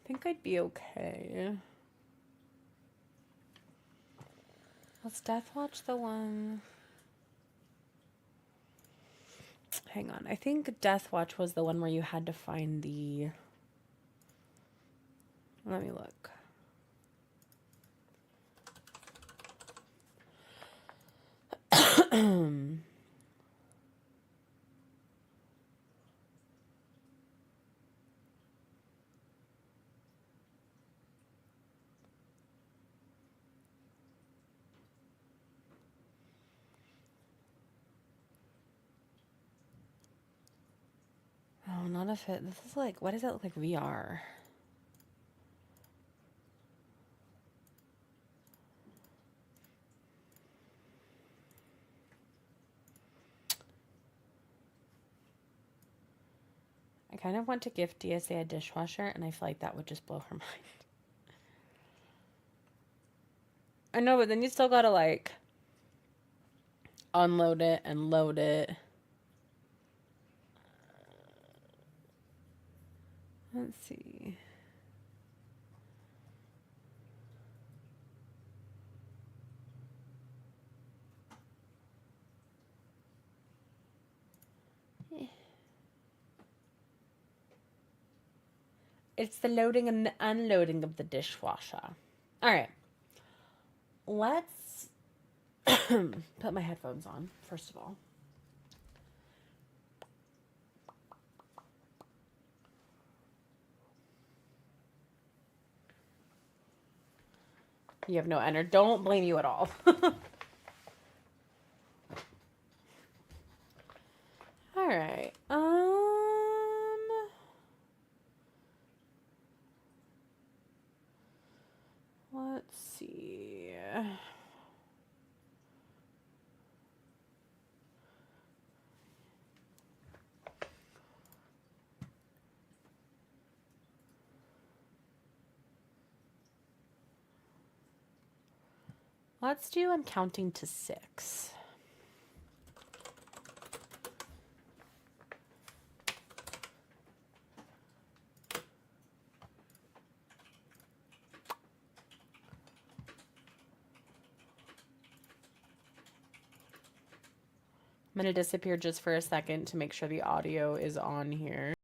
think I'd be okay. Was Death Watch the one? Hang on. I think Death Watch was the one where you had to find the... Let me look. Oh, not if it... This is like... Why does that look like VR? I kind of want to gift DSA a dishwasher, and I feel like that would just blow her mind. I know, but then you still gotta, like, unload it and load it. Let's see. It's the loading and the unloading of the dishwasher. All right. Let's put my headphones on, first of all. You have no energy. Don't blame you at all. All right. Let's see. Let's do I'm counting to 6. I'm going to disappear just for a second to make sure the audio is on here.